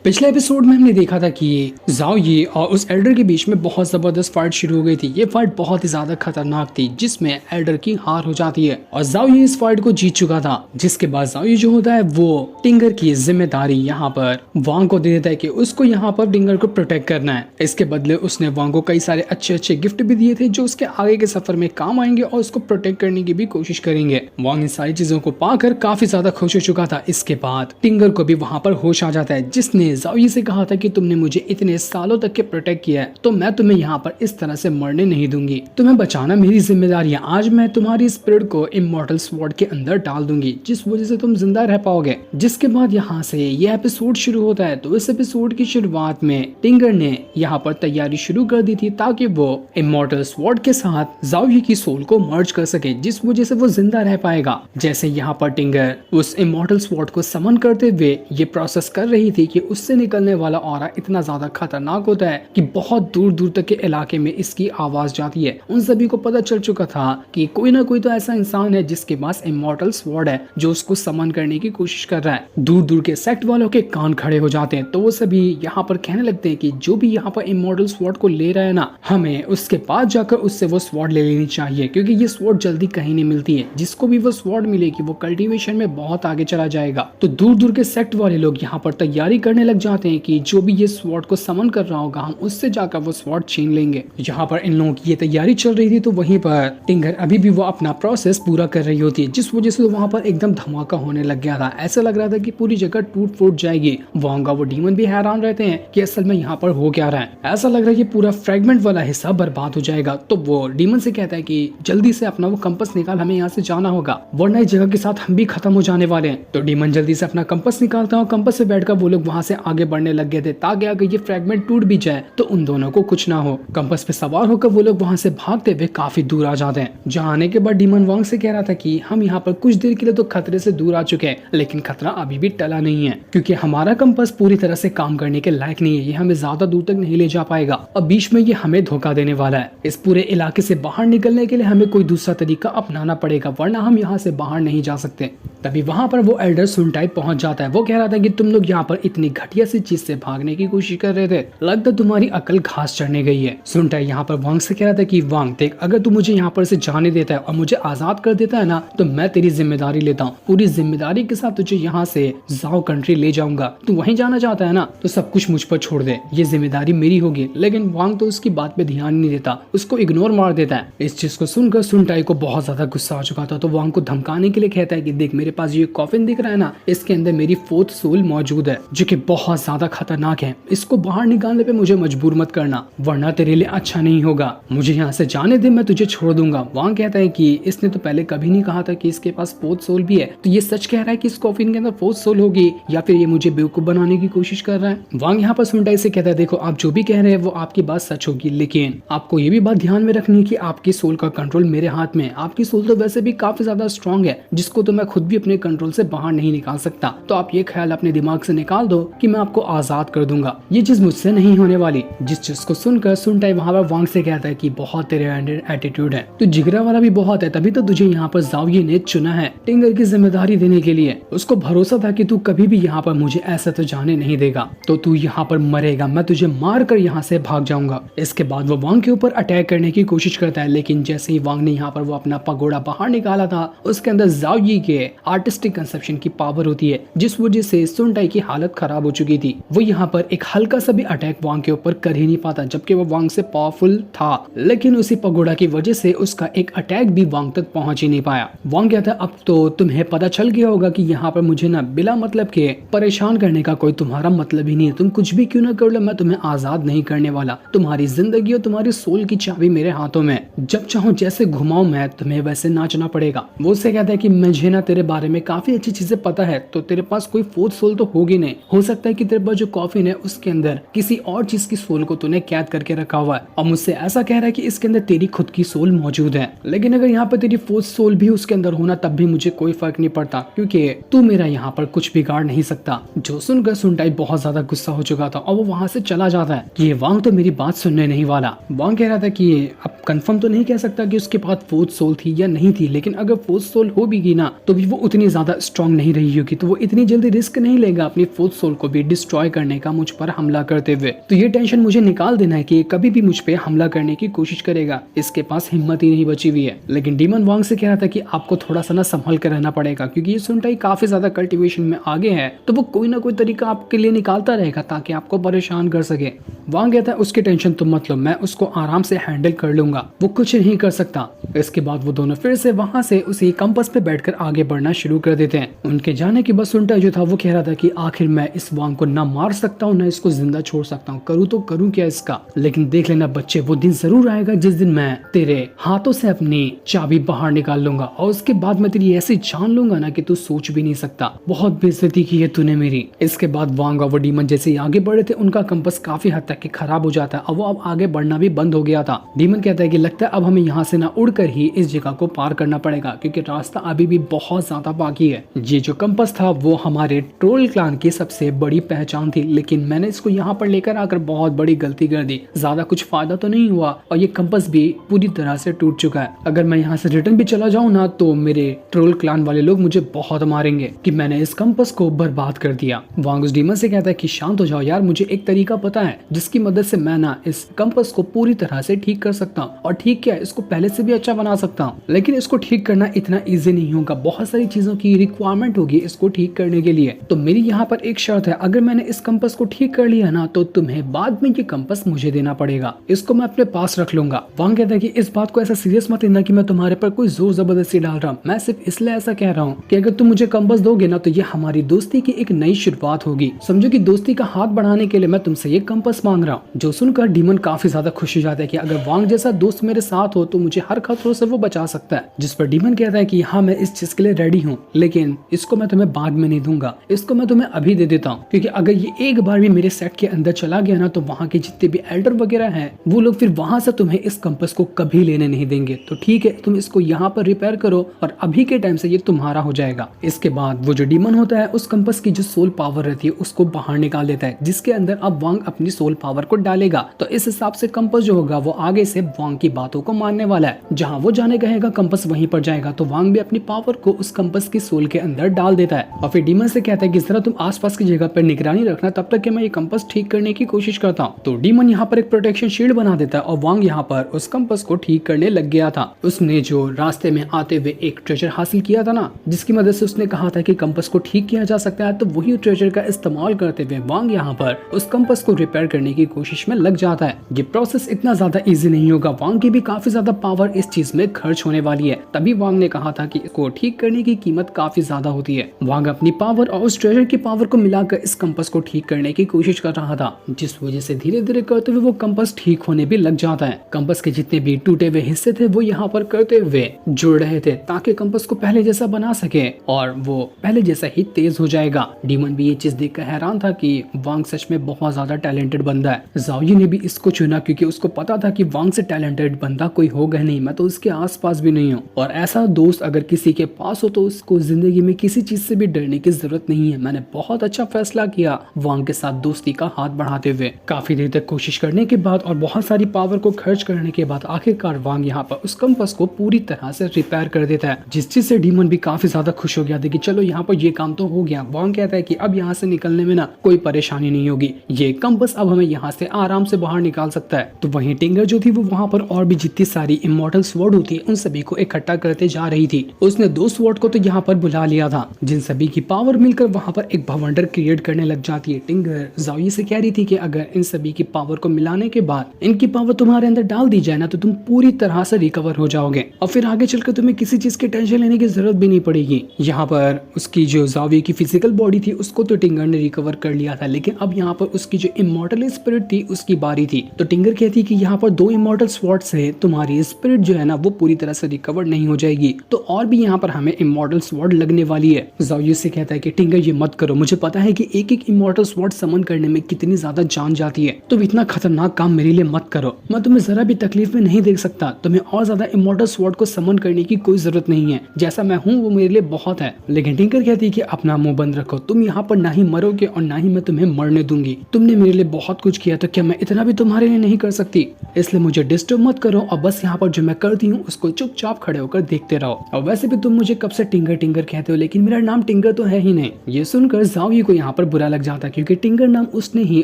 पिछले एपिसोड में हमने देखा था कि जाओ ये और उस एल्डर के बीच में बहुत जबरदस्त फाइट शुरू हो गई थी। ये फाइट बहुत ही ज्यादा खतरनाक थी जिसमें एल्डर की हार हो जाती है और जाओ ये इस फाइट को जीत चुका था। जिसके बाद जाओ ये जो होता है वो टिंगर की जिम्मेदारी यहाँ पर वांग को दे देता है कि उसको यहाँ पर टिंगर को प्रोटेक्ट करना है। इसके बदले उसने वांग को कई सारे अच्छे अच्छे गिफ्ट भी दिए थे जो उसके आगे के सफर में काम आएंगे और उसको प्रोटेक्ट करने की भी कोशिश करेंगे। वांग इन सारी चीजों को पाकर काफी ज्यादा खुश हो चुका था। इसके बाद टिंगर को भी वहाँ पर होश आ जाता है जिसने जाओ से कहा था कि तुमने मुझे इतने सालों तक के प्रोटेक्ट किया है तो मैं तुम्हें यहाँ पर इस तरह से मरने नहीं दूंगी। तुम्हें बचाना मेरी जिम्मेदारी है। आज मैं तुम्हारी स्पिरिट को इमॉर्टल स्वॉर्ड के अंदर डाल दूंगी जिस वजह से तुम जिंदा रह पाओगे। जिसके बाद यहाँ से ये एपिसोड शुरू होता है। तो इस एपिसोड की शुरुआत में टिंगर ने यहाँ पर तैयारी शुरू कर दी थी ताकि वो इमॉर्टल स्वॉर्ड के साथ जाओ की सोल को मर्ज कर सके जिस वजह से वो जिंदा रह पाएगा। जैसे यहाँ पर टिंगर उस इमॉर्टल स्वॉर्ड को समन करते हुए ये प्रोसेस कर रही थी कि उससे निकलने वाला ऑरा इतना ज्यादा खतरनाक होता है कि बहुत दूर दूर तक के इलाके में इसकी आवाज जाती है। उन सभी को पता चल चुका था कि कोई ना कोई तो ऐसा इंसान है जिसके पास इमॉर्टल स्वॉर्ड है जो उसको समन करने की कोशिश कर रहा है। दूर दूर के सेक्ट वालों के कान खड़े हो जाते हैं तो वो सभी यहाँ पर कहने लगते हैं कि जो भी यहाँ पर इमॉर्टल स्वॉर्ड को ले रहा है ना, हमें उसके पास जाकर उससे वो स्वॉर्ड ले लेनी चाहिए क्योंकि ये स्वॉर्ड जल्दी कहीं नहीं मिलती है। जिसको भी वो स्वॉर्ड मिलेगी वो कल्टीवेशन में बहुत आगे चला जाएगा। तो दूर दूर के सेक्ट वाले लोग यहाँ पर तैयारी करने लग जाते हैं कि जो भी ये स्वॉर्ड को समन कर रहा होगा हम उससे जाकर वो स्वॉर्ड छीन लेंगे। यहाँ पर इन लोगों की ये तैयारी चल रही थी तो वहीं पर टिंगर अभी भी वो अपना प्रोसेस पूरा कर रही होती है जिस वजह से वहाँ पर एकदम धमाका होने लग गया था। ऐसा लग रहा था कि पूरी जगह टूट फूट जाएगी। वहां वो डीमन भी हैरान रहते हैं कि असल में यहाँ पर हो क्या रहा है। ऐसा लग रहा है कि पूरा फ्रेगमेंट वाला हिस्सा बर्बाद हो जाएगा। तो वो डीमन से कहता है कि जल्दी से अपना वो कंपस निकाल, हमें यहाँ से जाना होगा वरना इस जगह के साथ हम भी खत्म हो जाने वाले हैं। तो डीमन जल्दी से अपना कंपस निकालता है और कंपस से बैठकर वो लोग वहां से आगे बढ़ने लग गए थे ताकि अगर ये फ्रेगमेंट टूट भी जाए तो उन दोनों को कुछ ना हो। कंपस पे सवार होकर वो लोग वहां से भागते हुए काफी दूर आ जाते हैं। जहाँ आने के बाद डीमन वांग से कह रहा था कि हम यहाँ पर कुछ देर के लिए तो खतरे से दूर आ चुके हैं लेकिन खतरा अभी भी टला नहीं है क्योंकि हमारा कंपस पूरी तरह से काम करने के लायक नहीं है। ये हमें ज्यादा दूर तक नहीं ले जा पाएगा और बीच में ये हमें धोखा देने वाला है। इस पूरे इलाके से बाहर निकलने के लिए हमें कोई दूसरा तरीका अपनाना पड़ेगा वरना हम यहाँ से बाहर नहीं जा सकते। तभी वहां पर वो एल्डर सुनटाई पहुंच जाता है। वो कह रहा था कि तुम लोग यहाँ पर इतनी घटिया सी चीज से भागने की कोशिश कर रहे थे, लगता तुम्हारी अकल घास चढ़ने गई है। सुनटाई यहाँ पर वांग से कह रहा था कि वांग देख, अगर तू मुझे यहाँ पर से जाने देता है और मुझे आजाद कर देता है ना तो मैं तेरी जिम्मेदारी लेता हूँ। पूरी जिम्मेदारी के साथ तुझे यहाँ से जाओ कंट्री ले जाऊंगा। तू वहीं जाना चाहता है ना तो सब कुछ मुझ पर छोड़ दे, ये जिम्मेदारी मेरी होगी। लेकिन वांग तो उसकी बात पे ध्यान नहीं देता, उसको इग्नोर मार देता है। इस चीज को सुनकर सुनटाई को बहुत ज्यादा गुस्सा आ चुका था तो वांग को धमकाने के लिए कहता है कि देख, मेरे पास ये कॉफिन दिख रहा है ना, इसके अंदर मेरी फोर्थ सोल मौजूद है जो कि बहुत ज्यादा खतरनाक है। इसको बाहर निकालने पे मुझे मजबूर मत करना वरना तेरे लिए अच्छा नहीं होगा। मुझे यहाँ से जाने दे, मैं तुझे छोड़ दूंगा। वांग कहता है कि इसने तो पहले कभी नहीं कहा था कि इसके पास फोर्थ सोल भी है, तो ये सच कह रहा है कि इस कॉफिन के अंदर फोर्थ सोल होगी या फिर ये मुझे बेवकूफ बनाने की कोशिश कर रहा है। वांग यहाँ पर सुनटाई से कहता है देखो, आप जो भी कह रहे हैं वो आपकी बात सच होगी लेकिन आपको ये भी बात ध्यान में रखनी है कि आपकी सोल का कंट्रोल मेरे हाथ में है। आपकी सोल तो वैसे भी काफी ज्यादा स्ट्रॉन्ग है जिसको तो मैं खुद भी अपने कंट्रोल से बाहर नहीं निकाल सकता। तो आप ये ख्याल अपने दिमाग से निकाल दो कि मैं आपको आजाद कर दूंगा, ये चीज मुझसे नहीं होने वाली। जिस चीज को सुनकर सुनटाई वहां पर वांग से कहता है कि बहुत तेरे अंडर एटीट्यूड है, तू जिगरा वाला भी बहुत है, तभी तो तुझे यहाँ पर जाओये ने चुना है टिंगर की जिम्मेदारी देने के लिए। उसको भरोसा था कि तू कभी भी यहाँ पर मुझे ऐसा तो जाने नहीं देगा, तो तू यहाँ पर मरेगा, मैं तुझे मार कर यहाँ से भाग जाऊंगा। इसके बाद वो वांग के ऊपर अटैक करने की कोशिश करता है लेकिन जैसे ही वांग ने यहाँ पर वो अपना पगोड़ा बाहर निकाला था उसके अंदर जाओये के आर्टिस्टिक कंसेप्शन की पावर होती है जिस वजह से सुनटाई की हालत खराब हो चुकी थी। वो यहाँ पर एक हल्का सा भी अटैक वांग के ऊपर कर ही नहीं पाता जबकि वो वांग से पावरफुल था, लेकिन उसी पगोड़ा की वजह से उसका एक अटैक भी वांग तक पहुंच ही नहीं पाया। वांग कहता है अब तो तुम्हें पता चल गया होगा कि यहाँ पर मुझे ना बिला मतलब के परेशान करने का कोई तुम्हारा मतलब ही नहीं है। तुम कुछ भी क्यों ना कर लो, मैं तुम्हें आजाद नहीं करने वाला। तुम्हारी जिंदगी और तुम्हारी सोल की चाबी मेरे हाथों में, जब चाहो जैसे घुमाऊं मैं तुम्हें वैसे नाचना पड़ेगा। वो उससे कहता है कि मुझे ना तेरे बारे में काफी अच्छी चीजें पता है, तो तेरे पास कोई फोर्थ सोल तो होगी नहीं। हो सकता है कि तेरे पास जो कॉफिन है उसके अंदर किसी और चीज की सोल को तूने कैद करके रखा हुआ है और मुझसे ऐसा कह रहा है कि इसके अंदर तेरी खुद की सोल मौजूद है। लेकिन अगर यहाँ पर तेरी फोर्थ सोल भी उसके अंदर होना तब भी मुझे कोई फर्क नहीं पड़ता क्योंकि तू मेरा यहाँ पर कुछ बिगाड़ नहीं सकता। जो सुनकर सुनटाई बहुत ज्यादा गुस्सा हो चुका था और वो वहाँ से चला जाता है कि ये वांग तो मेरी बात सुनने नहीं वाला। वांग कह रहा था कि अब कंफर्म तो नहीं कह सकता कि उसके पास फोर्थ सोल थी या नहीं थी, लेकिन अगर फोर्थ सोल हो भी गई ना तो भी वो उतनी ज्यादा स्ट्रॉन्ग नहीं रही होगी, तो वो इतनी जल्दी रिस्क नहीं लेगा अपनी फोर्थ सोल को भी डिस्ट्रॉय करने का मुझ पर हमला करते हुए। तो ये टेंशन मुझे निकाल देना है कि ये कभी भी मुझ पे हमला करने की कोशिश करेगा, इसके पास हिम्मत ही नहीं बची हुई है। लेकिन डीमन वांग से कह रहा था कि आपको थोड़ा सा ना संभल कर रहना पड़ेगा, क्योंकि ये सुनटाई काफी ज्यादा कल्टीवेशन में आगे है, तो वो कोई ना कोई तरीका आपके लिए निकालता रहेगा ताकि आपको परेशान कर सके। वांग कहता है उसकी टेंशन तुम मत लो, मैं उसको आराम से हैंडल कर लूंगा, वो कुछ नहीं कर सकता। इसके बाद वो दोनों फिर से वहां से उसी कंपास पे बैठकर आगे बढ़ना शुरू कर देते हैं। उनके जाने के बाद सुनटाई जो था वो कह रहा था कि आखिर मैं इस वांग को ना मार सकता हूँ ना इसको जिंदा छोड़ सकता हूँ, करूँ तो करूँ क्या इसका। लेकिन देख लेना बच्चे, वो दिन जरूर आएगा जिस दिन मैं तेरे हाथों से अपनी चाबी बाहर निकाल लूंगा और उसके बाद मैं तेरी ऐसी जान लूंगा ना कि तू सोच भी नहीं सकता। बहुत बेइज्जती की है तूने मेरी। इसके बाद वांग और वो डीमन जैसे ही आगे बढ़े थे उनका कंपास काफी हद तक खराब हो जाता है और वो अब आगे बढ़ना भी बंद हो गया था। डीमन कहता है कि लगता है अब हमें यहाँ से ना उड़कर ही इस जगह को पार करना पड़ेगा, क्योंकि रास्ता अभी भी बहुत ज्यादा बाकी है। ये जो कंपास था वो हमारे ट्रोल क्लान की सबसे बड़ी पहचान थी, लेकिन मैंने इसको यहाँ पर लेकर आकर बहुत बड़ी गलती कर दी। ज्यादा कुछ फायदा तो नहीं हुआ और ये कंपास भी पूरी तरह से टूट चुका है। अगर मैं यहाँ से रिटर्न भी चला जाऊँ ना तो मेरे ट्रोल क्लान वाले लोग मुझे बहुत मारेंगे कि मैंने इस कंपास को बर्बाद कर दिया। वांग उस डीमन से कहता है कि शांत हो जाओ यार, मुझे एक तरीका पता है जिसकी मदद से मैं ना इस कंपास को पूरी तरह से ठीक कर सकता हूँ, और ठीक क्या है, इसको पहले से भी अच्छा बना सकता हूँ। लेकिन इसको ठीक करना इतना इजी नहीं होगा, बहुत सारी चीजों की रिक्वायरमेंट होगी इसको ठीक करने के लिए। तो मेरी यहाँ पर एक शर्त है, अगर मैंने इस कंपास को ठीक कर लिया ना तो तुम्हें बाद में ये कंपास मुझे देना पड़ेगा, इसको मैं अपने पास रख लूंगा। वांग कहता है कि इस बात को ऐसा सीरियस मत लेना कि मैं तुम्हारे पर कोई जोर जबरदस्ती डाल रहा हूँ, मैं सिर्फ इसलिए ऐसा कह रहा हूँ कि अगर तुम मुझे कंपास दोगे ना तो ये हमारी दोस्ती की एक नई शुरुआत होगी। समझो कि दोस्ती का हाथ बढ़ाने के लिए मैं तुमसे ये कंपास मांग रहा हूँ। जो सुनकर डीमन काफी ज्यादा खुश हो जाता है कि अगर वांग जैसा दोस्त मेरे साथ हो तो मुझे हर खतरों से वो बचा सकता है। जिस पर डीमन कहता है कि हाँ मैं इस चीज के लिए रेडी हूँ, लेकिन इसको मैं तुम्हें बाद में नहीं दूंगा, इसको मैं तुम्हें अभी दे देता हूँ, क्योंकि अगर ये एक बार भी मेरे सेट के अंदर चला गया ना तो वहाँ के जितने भी एल्डर वगैरह हैं वो लोग फिर वहां से तुम्हें इस कंपास को कभी लेने नहीं देंगे। तो ठीक है, तुम इसको यहाँ पर रिपेयर करो और अभी के टाइम से ये तुम्हारा हो जाएगा। इसके बाद वो जो डीमन होता है उस कंपास की जो सोल पावर रहती है उसको बाहर निकाल देता है, जिसके अंदर अब वांग अपनी सोल पावर को डालेगा। तो इस हिसाब से कंपास जो होगा वो आगे से वांग की बातों को मानने वाला है, जहाँ वो जाने कहेगा कंपास वहीं पर जाएगा। तो वांग भी अपनी पावर को उस कंपास की सोल के अंदर डाल देता है और फिर डीमन से कहता है कि जरा तुम आसपास की जगह पर निगरानी रखना तब तक कि मैं ये कंपास ठीक करने की कोशिश करता हूँ। तो डीमन यहाँ पर एक प्रोटेक्शन शील्ड बना देता है और वांग यहाँ पर उस कंपास को ठीक करने लग गया था। उसने जो रास्ते में आते हुए एक ट्रेजर हासिल किया था ना, जिसकी मदद से उसने कहा था कि कंपास को ठीक किया जा सकता है, तो वही ट्रेजर का इस्तेमाल करते हुए वांग यहाँ पर उस कंपास को रिपेयर करने की कोशिश में लग जाता है। ये प्रोसेस इतना ज्यादा इजी नहीं होगा, वांग की भी काफी ज्यादा पावर इस चीज में खर्च होने वाली है। तभी वांग ने कहा था कि इसको ठीक करने की कीमत काफी ज्यादा होती है। वांग अपनी पावर और उस ट्रेजर की पावर को मिलाकर इस कंपास को ठीक करने की कोशिश कर रहा था, जिस वजह से धीरे धीरे करते हुए वो कंपास ठीक होने भी लग जाता है। कंपास के जितने भी टूटे हुए हिस्से थे वो यहाँ पर करते हुए जुड़ रहे थे ताकि कंपास को पहले जैसा बना सके और वो पहले जैसा ही तेज हो जाएगा। डीमन भी ये चीज देखकर हैरान था कि वांग सच में बहुत ज्यादा टैलेंटेड बंदा है। ज़ाओयी ने भी इसको चुना क्योंकि उसको पता था कि वांग से टैलेंटेड बंदा कोई होगा नहीं, मैं तो उसके आसपास भी नहीं हूँ, और ऐसा दोस्त अगर किसी के पास हो तो उसको जिंदगी में किसी चीज से भी डरने की जरूरत नहीं है। मैंने बहुत अच्छा फैसला किया वांग के साथ दोस्ती का हाथ बढ़ाते हुए। काफी देर तक कोशिश करने के बाद और बहुत सारी पावर को खर्च करने के बाद आखिरकार वांग यहाँ पर उस कंपास को पूरी तरह से रिपेयर कर देता है, जिस चीज से डीमन भी काफी ज्यादा खुश हो गया था कि चलो यहाँ पर ये काम तो हो गया। वांग कहता है कि अब यहाँ से निकलने में ना कोई परेशानी नहीं होगी, ये कंपास अब हमें यहाँ से आराम से बाहर निकाल सकता है। तो वहीं टिंगर जो थी वो वहाँ पर और भी जितनी सारी इमॉर्टल स्वॉर्ड होती है उन सभी को इकट्ठा करते जा रही थी। उसने 2 स्वॉर्ड को तो यहाँ पर बुला लिया था, जिन सभी की पावर मिलकर वहाँ पर एक भवंडर क्रिएट करने लग जाती है। टिंगर ज़ाओयी से कह रही थी कि अगर इन सभी की पावर को मिलाने के बाद इनकी पावर तुम्हारे अंदर डाल दी जाए ना तो तुम पूरी तरह से रिकवर हो जाओगे और फिर आगे चलकर तुम्हें किसी चीज की टेंशन लेने की जरूरत भी नहीं पड़ेगी। यहाँ पर उसकी जो ज़ाओयी की फिजिकल बॉडी थी उसको तो टिंगर ने रिकवर कर लिया था, लेकिन अब यहाँ पर उसकी जो इमॉर्टल स्पिरिट थी उसकी बारी थी। तो टिंगर कहती कि यहाँ पर 2 इमॉर्टल स्वॉर्ड से तुम्हारी स्पिरिट जो है ना वो पूरी तरह से रिकवर नहीं हो जाएगी, तो और भी यहाँ पर हमें इमॉर्टल स्वॉर्ड लगने वाली है। ज़ाओयी से कहता है कि टिंगर ये मत करो, मुझे पता है कि एक इमॉर्टल स्वॉर्ड समन करने में कितनी ज्यादा जान जाती है, तुम इतना खतरनाक काम मेरे लिए मत करो, मैं तुम्हें जरा भी तकलीफ में नहीं देख सकता, तुम्हें और ज्यादा इमॉर्टल स्वॉर्ड को समन करने की कोई जरूरत नहीं है, जैसा मैं हूँ वो मेरे लिए बहुत है। लेकिन टिंकर कहती है कि अपना मुंह बंद रखो, तुम यहाँ पर ना ही मरोगे और ना ही मैं तुम्हें मरने दूंगी, तुमने मेरे लिए बहुत कुछ कुछ किया तो क्या मैं इतना भी तुम्हारे लिए नहीं कर सकती? इसलिए मुझे डिस्टर्ब मत करो और बस यहाँ पर जो मैं करती हूँ उसको चुपचाप खड़े होकर देखते रहो। और वैसे भी तुम मुझे कब से टिंगर टिंगर कहते हो, लेकिन मेरा नाम टिंगर तो है ही नहीं। ये सुनकर ज़ाओ को यहाँ पर बुरा लग जाता है क्योंकि टिंगर नाम उसने ही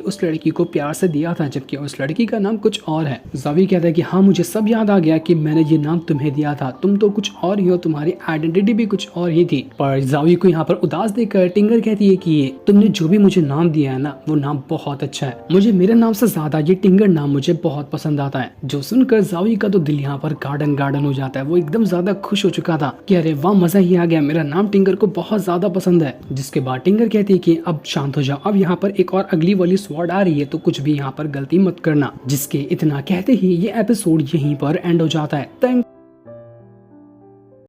उस लड़की को प्यार से दिया था, जबकि उस लड़की का नाम कुछ और है। ज़ाओ कहता है कि हाँ मुझे सब याद आ गया कि मैंने ये नाम तुम्हें दिया था, तुम तो कुछ और ही हो, तुम्हारी आइडेंटिटी भी कुछ और ही थी। पर ज़ाओ को यहाँ पर उदास देखकर टिंगर कहती है कि तुमने जो भी मुझे नाम दिया है ना वो नाम बहुत अच्छा है, मुझे मेरे नाम से ज्यादा ये टिंगर नाम मुझे बहुत पसंद आता है। जो सुनकर ज़ाओ का तो दिल यहाँ पर गार्डन गार्डन हो जाता है। वो एकदम ज्यादा खुश हो चुका था कि अरे वाह मजा ही आ गया, मेरा नाम टिंगर को बहुत ज्यादा पसंद है। जिसके बाद टिंगर कहती है कि अब शांत हो जाओ, अब यहाँ पर एक और अगली वाली स्वॉर्ड आ रही है तो कुछ भी यहाँ पर गलती मत करना। जिसके इतना कहते ही ये एपिसोड यहीं पर एंड हो जाता है। थैंक